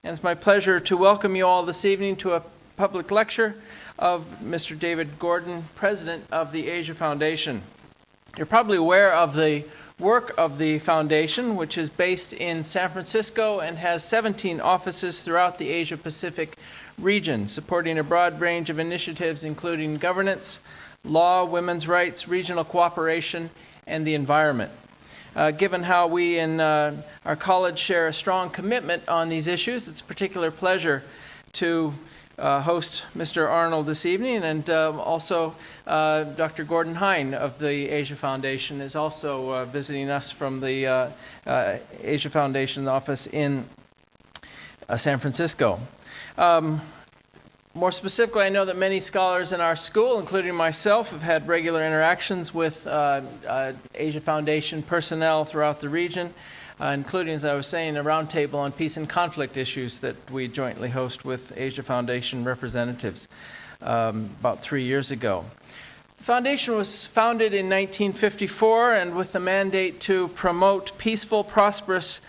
and it's my pleasure to welcome you all this evening to a public lecture of Mr. David Gordon, President of the Asia Foundation. You're probably aware of the work of the Foundation, which is based in San Francisco and has 17 offices throughout the Asia-Pacific region, supporting a broad range of initiatives including governance, law, women's rights, regional cooperation, and the environment. Given how we in our college share a strong commitment on these issues, it's a particular pleasure to host Mr. Arnold this evening, and also Dr. Gordon Hine of the Asia Foundation is also visiting us from the Asia Foundation office in San Francisco. More specifically, I know that many scholars in our school, including myself, have had regular interactions with Asia Foundation personnel throughout the region, including, as I was saying, a roundtable on peace and conflict issues that we jointly host with Asia Foundation representatives about 3 years ago. The Foundation was founded in 1954 and with the mandate to promote a peaceful, prosperous,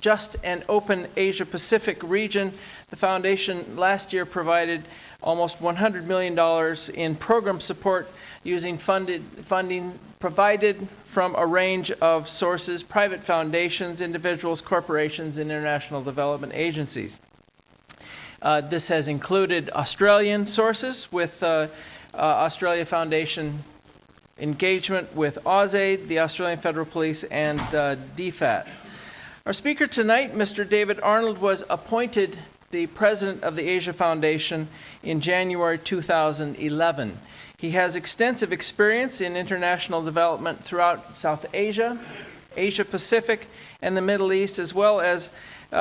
just and open Asia-Pacific region. The Foundation last year provided almost $100 million in program support using funding provided from a range of sources, private foundations, individuals, corporations, and international development agencies. This has included Australian sources with Australia Foundation engagement with AusAid, the Australian Federal Police, and DFAT. Our speaker tonight, Mr. David Arnold, was appointed the president of the Asia Foundation in January 2011. He has extensive experience in international development throughout South Asia, Asia Pacific, and the Middle East, as well as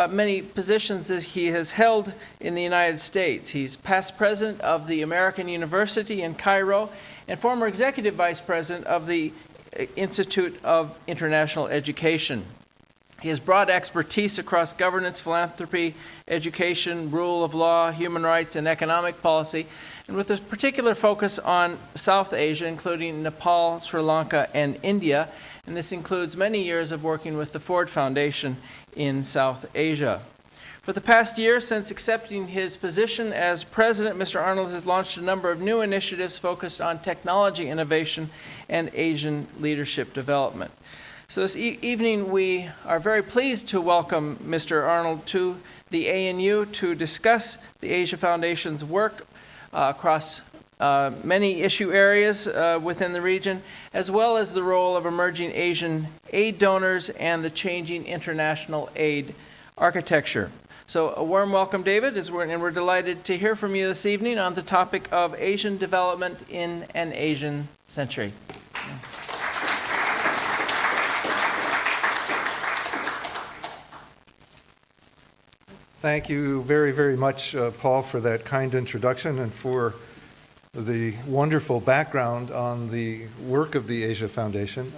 many positions that he has held in the United States. He's past president of the American University in Cairo and former executive vice president of the Institute of International Education. He has broad expertise across governance, philanthropy, education, rule of law, human rights, and economic policy, and with a particular focus on South Asia, including Nepal, Sri Lanka, and India. And this includes many years of working with the Ford Foundation in South Asia. For the past year, since accepting his position as president, Mr. Arnold has launched a number of new initiatives focused on technology innovation and Asian leadership development. So this evening, we are very pleased to welcome Mr. Arnold to the ANU to discuss the Asia Foundation's work across many issue areas within the region, as well as the role of emerging Asian aid donors and the changing international aid architecture. So a warm welcome, David, and we're delighted to hear from you this evening on the topic of Asian development in an Asian century. Thank you very, very much, Paul, for that kind introduction and for the wonderful background on the work of the Asia Foundation.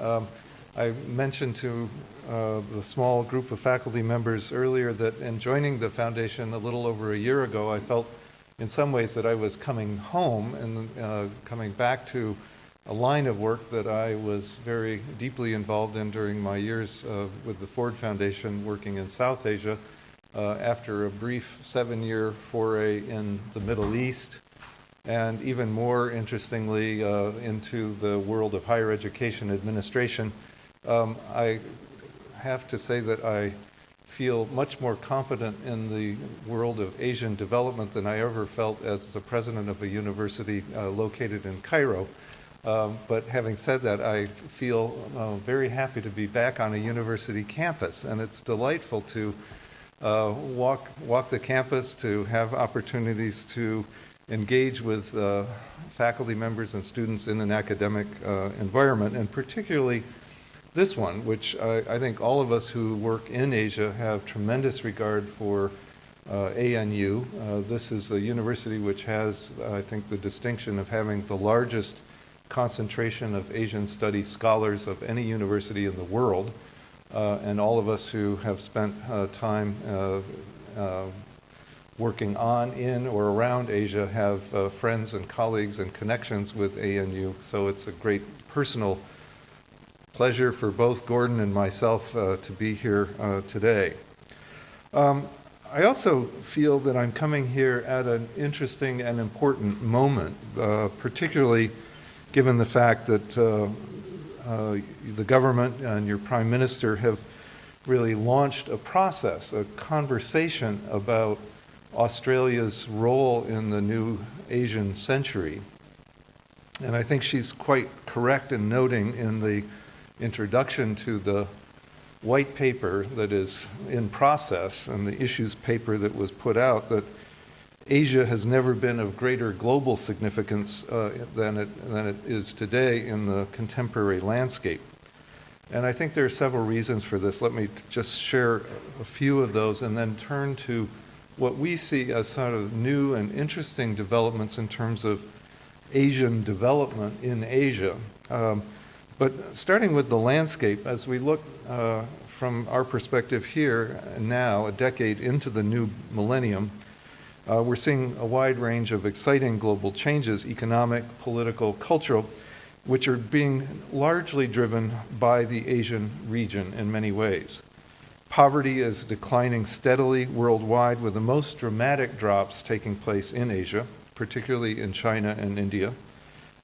I mentioned to the small group of faculty members earlier that in joining the foundation a little over a year ago, I felt in some ways that I was coming home and coming back to a line of work that I was very deeply involved in during my years with the Ford Foundation working in South Asia. After a brief 7-year foray in the Middle East, and even more interestingly into the world of higher education administration, I have to say that I feel much more competent in the world of Asian development than I ever felt as the president of a university located in Cairo. But having said that, I feel very happy to be back on a university campus, and it's delightful to walk the campus, to have opportunities to engage with faculty members and students in an academic environment, and particularly this one, which I think all of us who work in Asia have tremendous regard for ANU. This is a university which has, I think, the distinction of having the largest concentration of Asian studies scholars of any university in the world. And all of us who have spent time working on, in, or around Asia have friends and colleagues and connections with ANU. So it's a great personal pleasure for both Gordon and myself to be here today. I also feel that I'm coming here at an interesting and important moment, particularly given the fact that the government and your Prime Minister have really launched a process, a conversation about Australia's role in the new Asian century. And I think she's quite correct in noting in the introduction to the white paper that is in process and the issues paper that was put out that Asia has never been of greater global significance than it is today in the contemporary landscape. And I think there are several reasons for this. Let me just share a few of those and then turn to what we see as sort of new and interesting developments in terms of Asian development in Asia. But starting with the landscape, as we look from our perspective here now, a decade into the new millennium, we're seeing a wide range of exciting global changes, economic, political, cultural, which are being largely driven by the Asian region in many ways. Poverty is declining steadily worldwide, with the most dramatic drops taking place in Asia, particularly in China and India.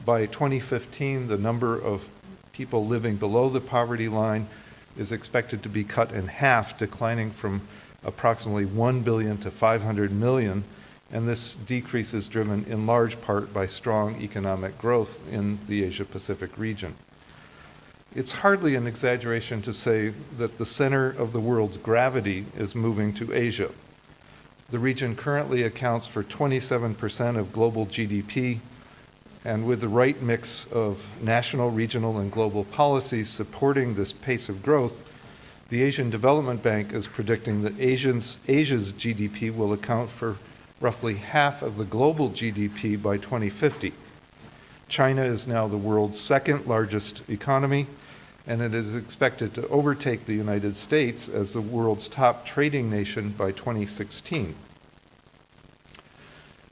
By 2015, the number of people living below the poverty line is expected to be cut in half, declining from approximately 1 billion to 500 million, and this decrease is driven in large part by strong economic growth in the Asia-Pacific region. It's hardly an exaggeration to say that the center of the world's gravity is moving to Asia. The region currently accounts for 27% of global GDP, and with the right mix of national, regional, and global policies supporting this pace of growth, the Asian Development Bank is predicting that Asia's GDP will account for roughly half of the global GDP by 2050. China is now the world's second largest economy, and it is expected to overtake the United States as the world's top trading nation by 2016.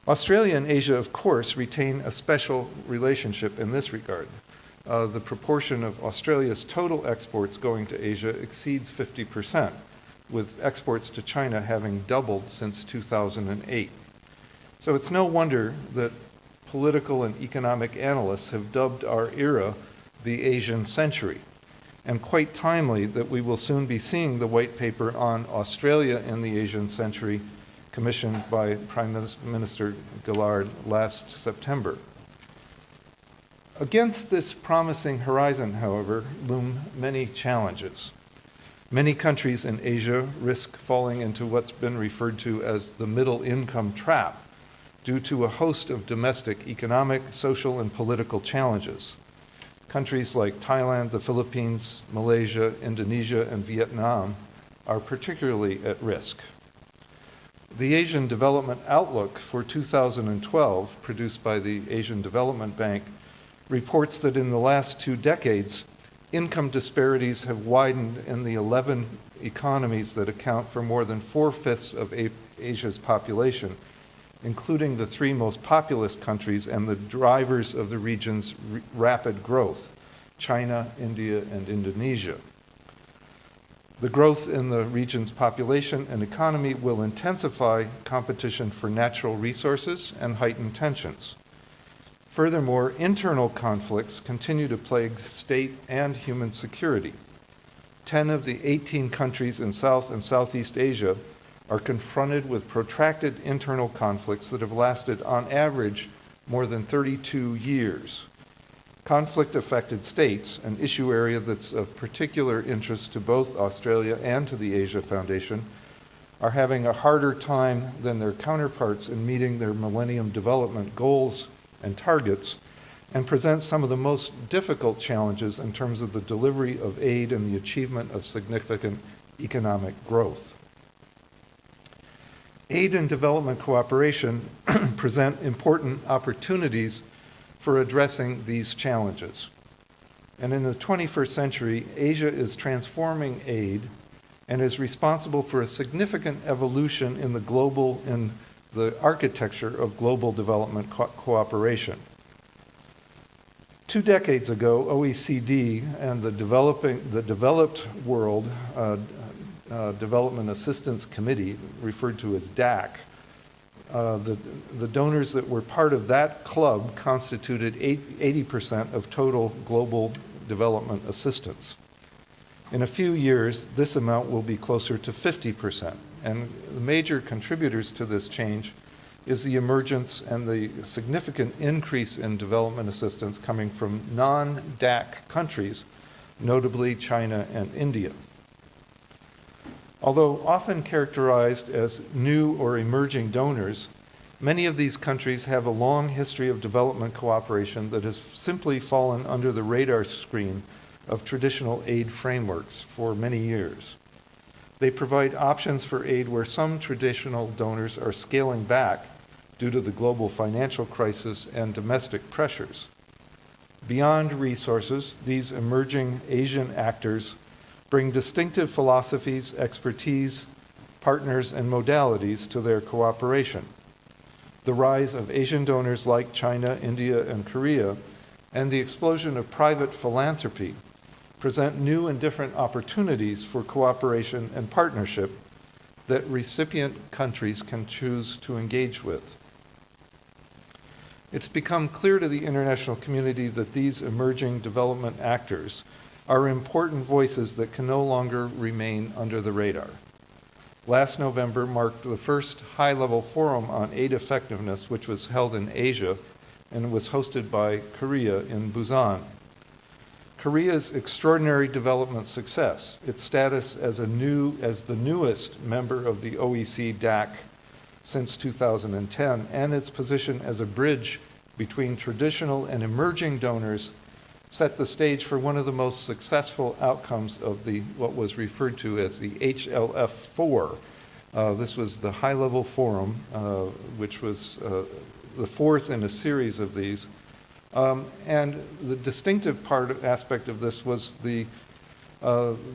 Australia and Asia, of course, retain a special relationship in this regard. The proportion of Australia's total exports going to Asia exceeds 50%, with exports to China having doubled since 2008. So it's no wonder that political and economic analysts have dubbed our era the Asian century, and quite timely that we will soon be seeing the white paper on Australia in the Asian century commissioned by Prime Minister Gillard last September. Against this promising horizon, however, loom many challenges. Many countries in Asia risk falling into what's been referred to as the middle income trap due to a host of domestic economic, social, and political challenges. Countries like Thailand, the Philippines, Malaysia, Indonesia, and Vietnam are particularly at risk. The Asian Development Outlook for 2012, produced by the Asian Development Bank, reports that in the last 2 decades, income disparities have widened in the 11 economies that account for more than 4/5 of Asia's population, including the 3 most populous countries and the drivers of the region's rapid growth, China, India, and Indonesia. The growth in the region's population and economy will intensify competition for natural resources and heighten tensions. Furthermore, internal conflicts continue to plague state and human security. 10 of the 18 countries in South and Southeast Asia are confronted with protracted internal conflicts that have lasted, on average, more than 32 years. Conflict-affected states, an issue area that's of particular interest to both Australia and to the Asia Foundation, are having a harder time than their counterparts in meeting their Millennium Development Goals and targets, and present some of the most difficult challenges in terms of the delivery of aid and the achievement of significant economic growth. Aid and development cooperation present important opportunities for addressing these challenges. And in the 21st century, Asia is transforming aid and is responsible for a significant evolution in the architecture of global development cooperation. 2 decades ago, OECD and the developed world Development Assistance Committee, referred to as DAC. The donors that were part of that club constituted 80% of total global development assistance. In a few years, this amount will be closer to 50%. And the major contributors to this change is the emergence and the significant increase in development assistance coming from non-DAC countries, notably China and India. Although often characterized as new or emerging donors, many of these countries have a long history of development cooperation that has simply fallen under the radar screen of traditional aid frameworks for many years. They provide options for aid where some traditional donors are scaling back due to the global financial crisis and domestic pressures. Beyond resources, these emerging Asian actors bring distinctive philosophies, expertise, partners, and modalities to their cooperation. The rise of Asian donors like China, India, and Korea, and the explosion of private philanthropy present new and different opportunities for cooperation and partnership that recipient countries can choose to engage with. It's become clear to the international community that these emerging development actors are important voices that can no longer remain under the radar. Last November marked the first high-level forum on aid effectiveness, which was held in Asia and was hosted by Korea in Busan. Korea's extraordinary development success, its status as the newest member of the OECD DAC since 2010, and its position as a bridge between traditional and emerging donors set the stage for one of the most successful outcomes of what was referred to as the HLF4. This was the High-Level Forum, which was the fourth in a series of these. And the distinctive aspect of this was the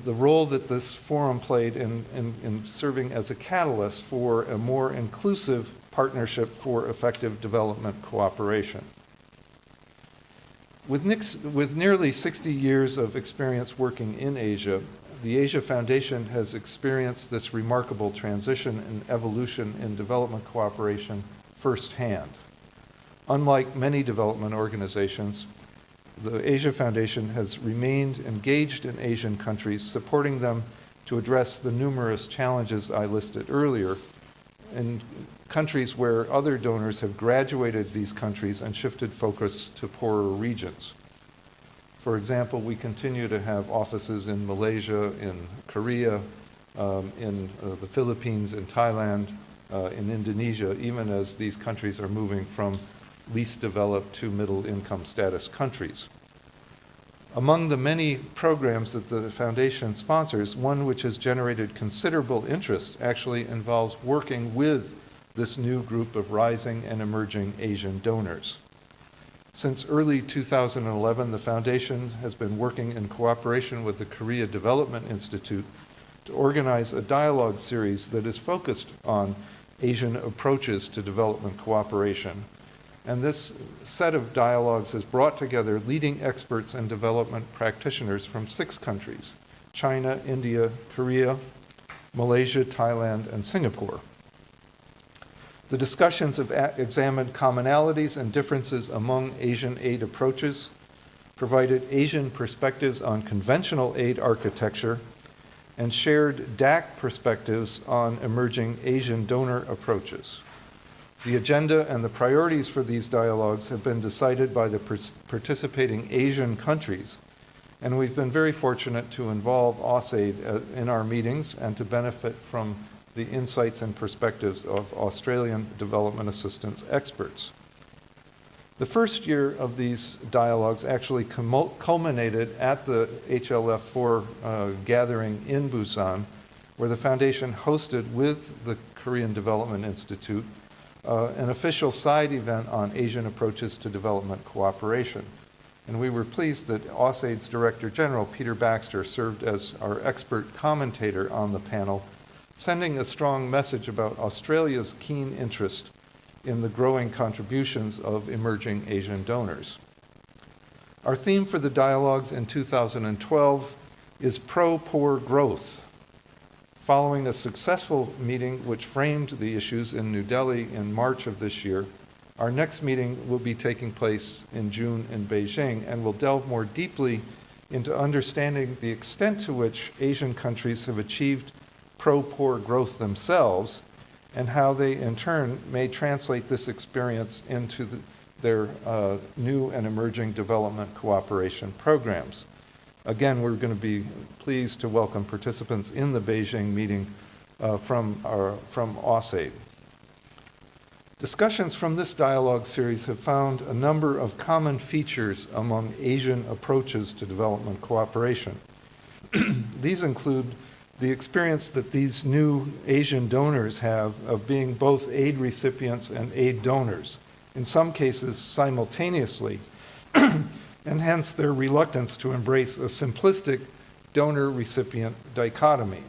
role that this forum played in serving as a catalyst for a more inclusive partnership for effective development cooperation. With nearly 60 years of experience working in Asia, the Asia Foundation has experienced this remarkable transition and evolution in development cooperation firsthand. Unlike many development organizations, the Asia Foundation has remained engaged in Asian countries, supporting them to address the numerous challenges I listed earlier in countries where other donors have graduated these countries and shifted focus to poorer regions. For example, we continue to have offices in Malaysia, in Korea, in the Philippines, in Thailand, in Indonesia, even as these countries are moving from least developed to middle income status countries. Among the many programs that the Foundation sponsors, one which has generated considerable interest actually involves working with this new group of rising and emerging Asian donors. Since early 2011, the Foundation has been working in cooperation with the Korea Development Institute to organize a dialogue series that is focused on Asian approaches to development cooperation. And this set of dialogues has brought together leading experts and development practitioners from 6 countries: China, India, Korea, Malaysia, Thailand, and Singapore. The discussions have examined commonalities and differences among Asian aid approaches, provided Asian perspectives on conventional aid architecture, and shared DAC perspectives on emerging Asian donor approaches. The agenda and the priorities for these dialogues have been decided by the participating Asian countries, and we've been very fortunate to involve AusAid in our meetings and to benefit from the insights and perspectives of Australian development assistance experts. The first year of these dialogues actually culminated at the HLF4 gathering in Busan, where the Foundation hosted with the Korean Development Institute an official side event on Asian approaches to development cooperation. And we were pleased that AusAid's Director General, Peter Baxter, served as our expert commentator on the panel, sending a strong message about Australia's keen interest in the growing contributions of emerging Asian donors. Our theme for the dialogues in 2012 is pro-poor growth, Following a successful meeting which framed the issues in New Delhi in March of this year, our next meeting will be taking place in June in Beijing and will delve more deeply into understanding the extent to which Asian countries have achieved pro-poor growth themselves and how they in turn may translate this experience into their new and emerging development cooperation programs. Again, we're going to be pleased to welcome participants in the Beijing meeting from AusAid. Discussions from this dialogue series have found a number of common features among Asian approaches to development cooperation. These include the experience that these new Asian donors have of being both aid recipients and aid donors, in some cases simultaneously, and hence their reluctance to embrace a simplistic donor-recipient dichotomy.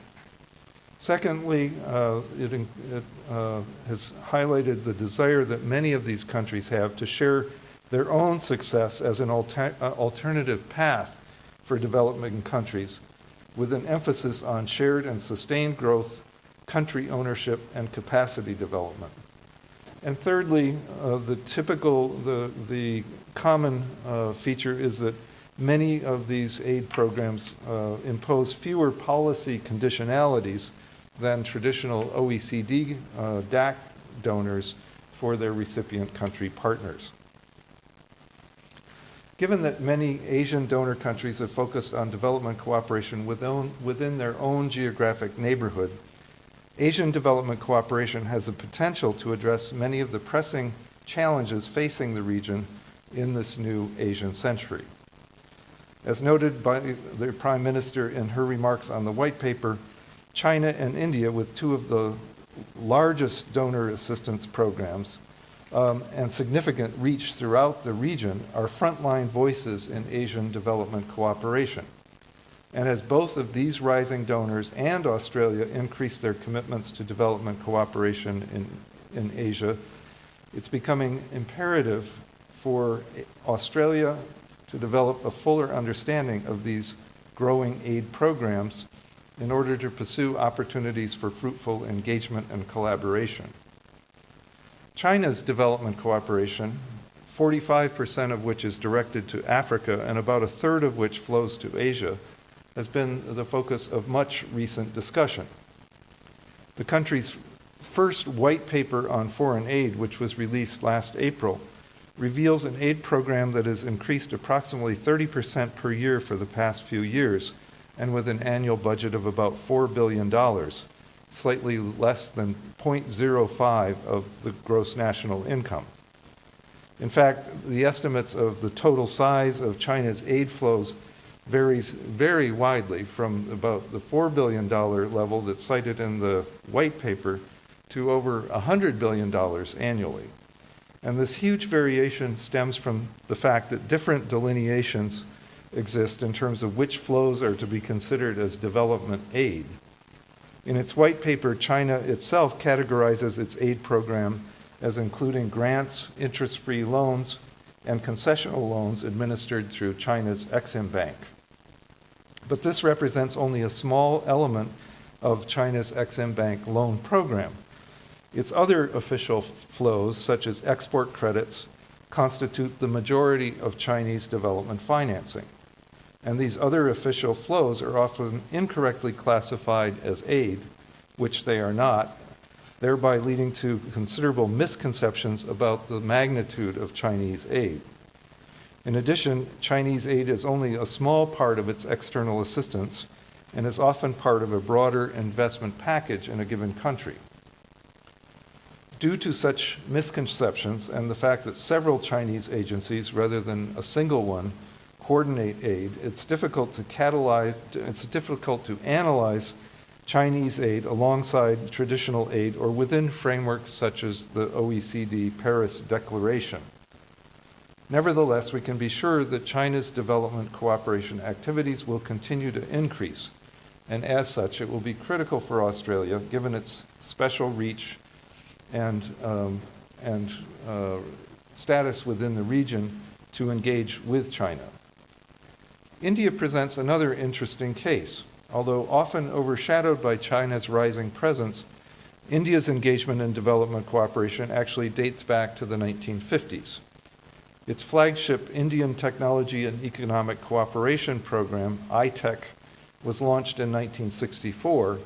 Secondly, it has highlighted the desire that many of these countries have to share their own success as an alternative path for developing countries, with an emphasis on shared and sustained growth, country ownership, and capacity development. And thirdly, the common feature is that many of these aid programs impose fewer policy conditionalities than traditional OECD DAC donors for their recipient country partners. Given that many Asian donor countries have focused on development cooperation within their own geographic neighborhood, Asian development cooperation has the potential to address many of the pressing challenges facing the region in this new Asian century. As noted by the Prime Minister in her remarks on the white paper, China and India, with two of the largest donor assistance programs and significant reach throughout the region, are frontline voices in Asian development cooperation. And as both of these rising donors and Australia increase their commitments to development cooperation in Asia, it's becoming imperative for Australia to develop a fuller understanding of these growing aid programs in order to pursue opportunities for fruitful engagement and collaboration. China's development cooperation, 45% of which is directed to Africa and about a third of which flows to Asia, has been the focus of much recent discussion. The country's first white paper on foreign aid, which was released last April, reveals an aid program that has increased approximately 30% per year for the past few years, and with an annual budget of about $4 billion, slightly less than 0.05 of the gross national income. In fact, the estimates of the total size of China's aid flows varies very widely, from about the $4 billion level that's cited in the white paper to over $100 billion annually. And this huge variation stems from the fact that different delineations exist in terms of which flows are to be considered as development aid. In its white paper, China itself categorizes its aid program as including grants, interest-free loans, and concessional loans administered through China's Exim Bank. But this represents only a small element of China's Exim Bank loan program. Its other official flows, such as export credits, constitute the majority of Chinese development financing. And these other official flows are often incorrectly classified as aid, which they are not, thereby leading to considerable misconceptions about the magnitude of Chinese aid. In addition, Chinese aid is only a small part of its external assistance and is often part of a broader investment package in a given country. Due to such misconceptions and the fact that several Chinese agencies, rather than a single one, coordinate aid, it's difficult to analyze Chinese aid alongside traditional aid or within frameworks such as the OECD Paris Declaration. Nevertheless, we can be sure that China's development cooperation activities will continue to increase, and as such, it will be critical for Australia, given its special reach and status within the region, to engage with China. India presents another interesting case. Although often overshadowed by China's rising presence, India's engagement in development cooperation actually dates back to the 1950s. Its flagship Indian Technology and Economic Cooperation Program, ITEC, was launched in 1964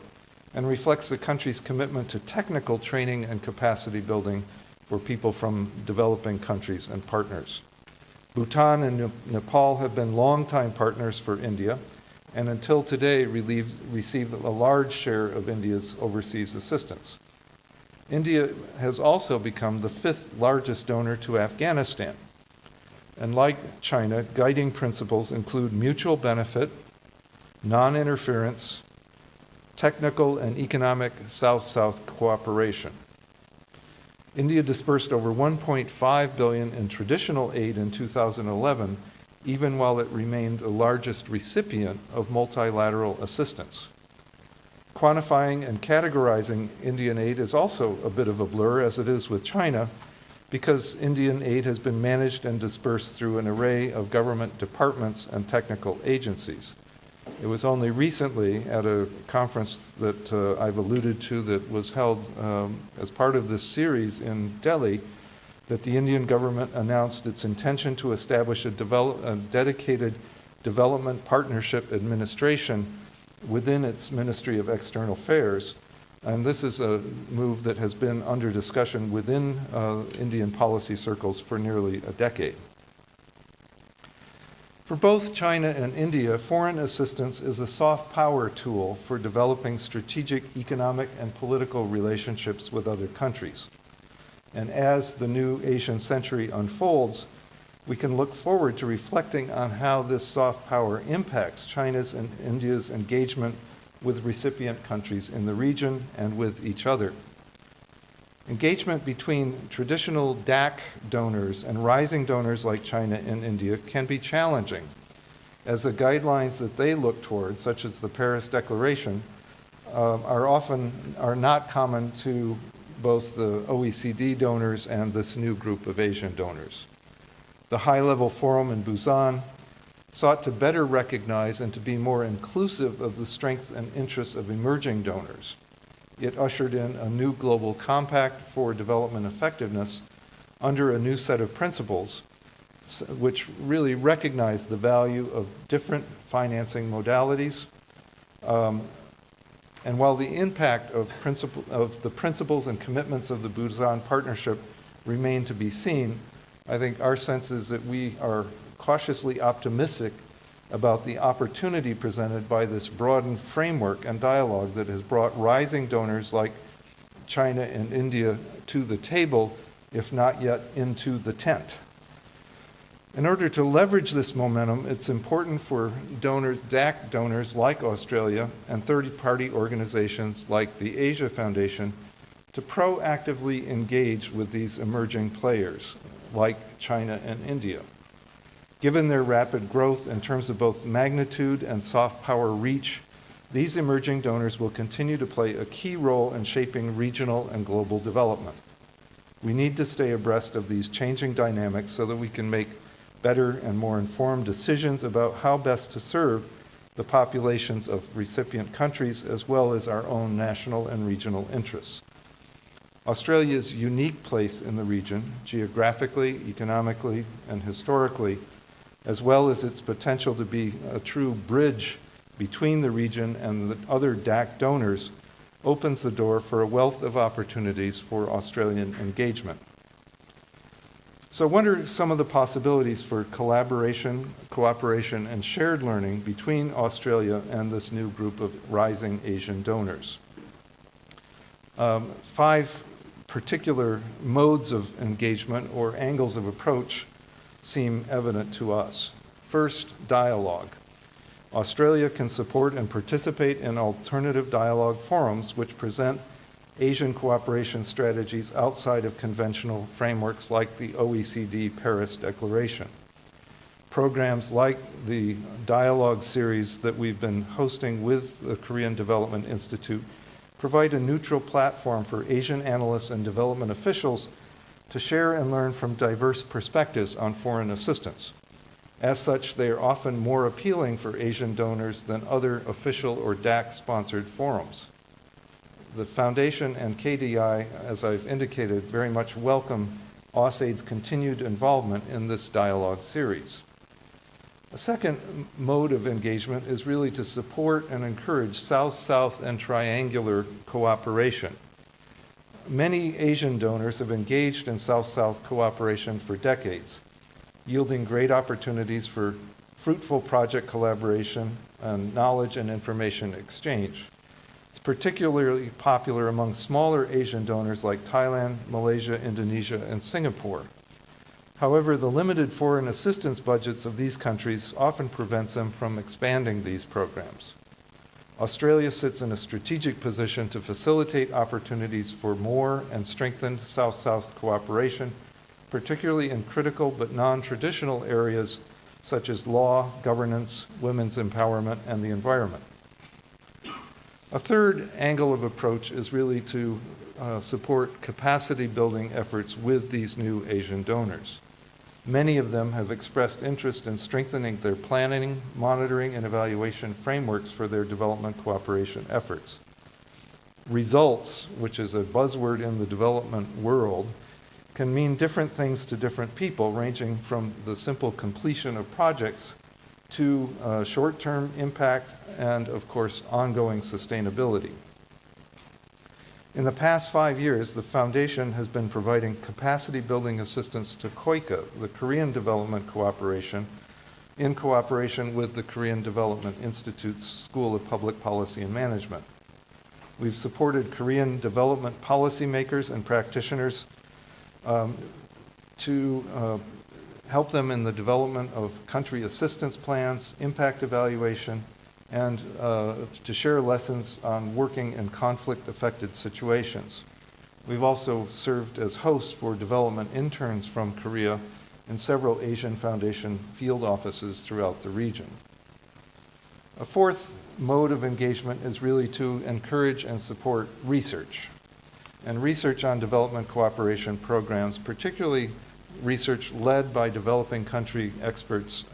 and reflects the country's commitment to technical training and capacity building for people from developing countries and partners. Bhutan and Nepal have been longtime partners for India, and until today receive a large share of India's overseas assistance. India has also become the 5th largest donor to Afghanistan. And like China, guiding principles include mutual benefit, non-interference, technical and economic South-South cooperation. India dispersed over $1.5 billion in traditional aid in 2011, even while it remained the largest recipient of multilateral assistance. Quantifying and categorizing Indian aid is also a bit of a blur, as it is with China, because Indian aid has been managed and dispersed through an array of government departments and technical agencies. It was only recently at a conference that I've alluded to that was held as part of this series in Delhi that the Indian government announced its intention to establish a dedicated development partnership administration within its Ministry of External Affairs. And this is a move that has been under discussion within Indian policy circles for nearly a decade. For both China and India, foreign assistance is a soft power tool for developing strategic economic and political relationships with other countries. And as the new Asian century unfolds, we can look forward to reflecting on how this soft power impacts China's and India's engagement with recipient countries in the region and with each other. Engagement between traditional DAC donors and rising donors like China and India can be challenging, as the guidelines that they look toward, such as the Paris Declaration, are not common to both the OECD donors and this new group of Asian donors. The HighLevel Forum in Busan sought to better recognize and to be more inclusive of the strengths and interests of emerging donors. It ushered in a new global compact for development effectiveness under a new set of principles, which really recognize the value of different financing modalities. And while the impact of the principles and commitments of the Busan Partnership remain to be seen, I think our sense is that we are cautiously optimistic about the opportunity presented by this broadened framework and dialogue that has brought rising donors like China and India to the table, if not yet into the tent. In order to leverage this momentum, it's important for donors, DAC donors like Australia and third-party organizations like the Asia Foundation to proactively engage with these emerging players like China and India. Given their rapid growth in terms of both magnitude and soft power reach, these emerging donors will continue to play a key role in shaping regional and global development. We need to stay abreast of these changing dynamics so that we can make better and more informed decisions about how best to serve the populations of recipient countries as well as our own national and regional interests. Australia's unique place in the region, geographically, economically, and historically, as well as its potential to be a true bridge between the region and the other DAC donors, opens the door for a wealth of opportunities for Australian engagement. So what are some of the possibilities for collaboration, cooperation, and shared learning between Australia and this new group of rising Asian donors? 5 particular modes of engagement or angles of approach seem evident to us. First, dialogue. Australia can support and participate in alternative dialogue forums which present Asian cooperation strategies outside of conventional frameworks like the OECD Paris Declaration. Programs like the dialogue series that we've been hosting with the Korean Development Institute provide a neutral platform for Asian analysts and development officials to share and learn from diverse perspectives on foreign assistance. As such, they are often more appealing for Asian donors than other official or DAC-sponsored forums. The Foundation and KDI, as I've indicated, very much welcome AusAid's continued involvement in this dialogue series. A second mode of engagement is really to support and encourage South-South and triangular cooperation. Many Asian donors have engaged in South-South cooperation for decades, yielding great opportunities for fruitful project collaboration and knowledge and information exchange. It's particularly popular among smaller Asian donors like Thailand, Malaysia, Indonesia, and Singapore. However, the limited foreign assistance budgets of these countries often prevents them from expanding these programs. Australia sits in a strategic position to facilitate opportunities for more and strengthened South-South cooperation, particularly in critical but non-traditional areas such as law, governance, women's empowerment, and the environment. A third angle of approach is really to support capacity building efforts with these new Asian donors. Many of them have expressed interest in strengthening their planning, monitoring, and evaluation frameworks for their development cooperation efforts. Results, which is a buzzword in the development world, can mean different things to different people, ranging from the simple completion of projects to short-term impact and, of course, ongoing sustainability. In the past 5 years, the Foundation has been providing capacity building assistance to KOICA, the Korean Development Cooperation, in cooperation with the Korean Development Institute's School of Public Policy and Management. We've supported Korean development policymakers and practitioners to help them in the development of country assistance plans, impact evaluation, and to share lessons on working in conflict-affected situations. We've also served as hosts for development interns from Korea in several Asian Foundation field offices throughout the region. A fourth mode of engagement is really to encourage and support research. And research on development cooperation programs, particularly research led by developing country experts,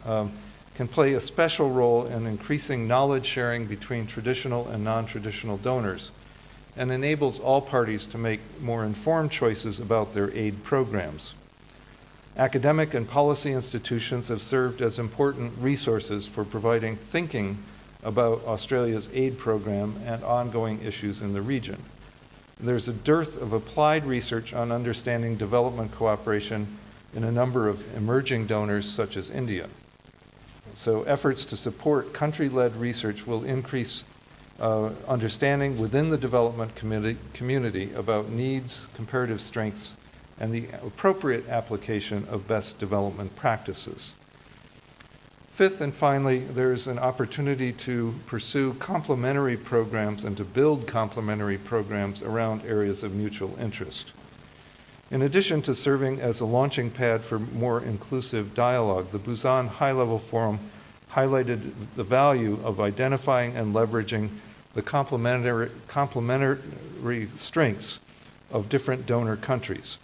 can play a special role in increasing knowledge sharing between traditional and non-traditional donors and enables all parties to make more informed choices about their aid programs. Academic and policy institutions have served as important resources for providing thinking about Australia's aid program and ongoing issues in the region. There's a dearth of applied research on understanding development cooperation in a number of emerging donors such as India. So efforts to support country-led research will increase understanding within the development community about needs, comparative strengths, and the appropriate application of best development practices. Fifth and finally, there is an opportunity to pursue complementary programs and to build complementary programs around areas of mutual interest. In addition to serving as a launching pad for more inclusive dialogue, the Busan HighLevel Forum highlighted the value of identifying and leveraging the complementary strengths of different donor countries.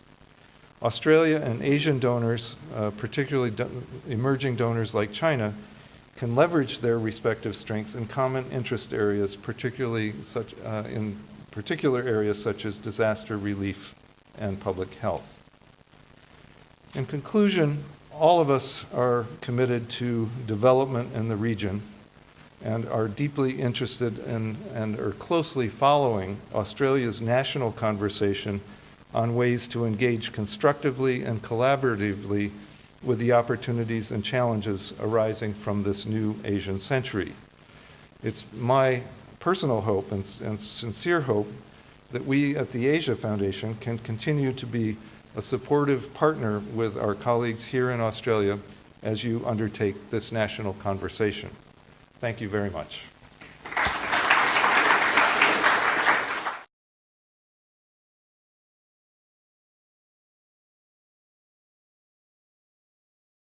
Australia and Asian donors, particularly emerging donors like China, can leverage their respective strengths in common interest areas, particularly in particular areas such as disaster relief and public health. In conclusion, all of us are committed to development in the region and are deeply interested in and are closely following Australia's national conversation on ways to engage constructively and collaboratively with the opportunities and challenges arising from this new Asian century. It's my personal hope and sincere hope that we at the Asia Foundation can continue to be a supportive partner with our colleagues here in Australia as you undertake this national conversation. Thank you very much.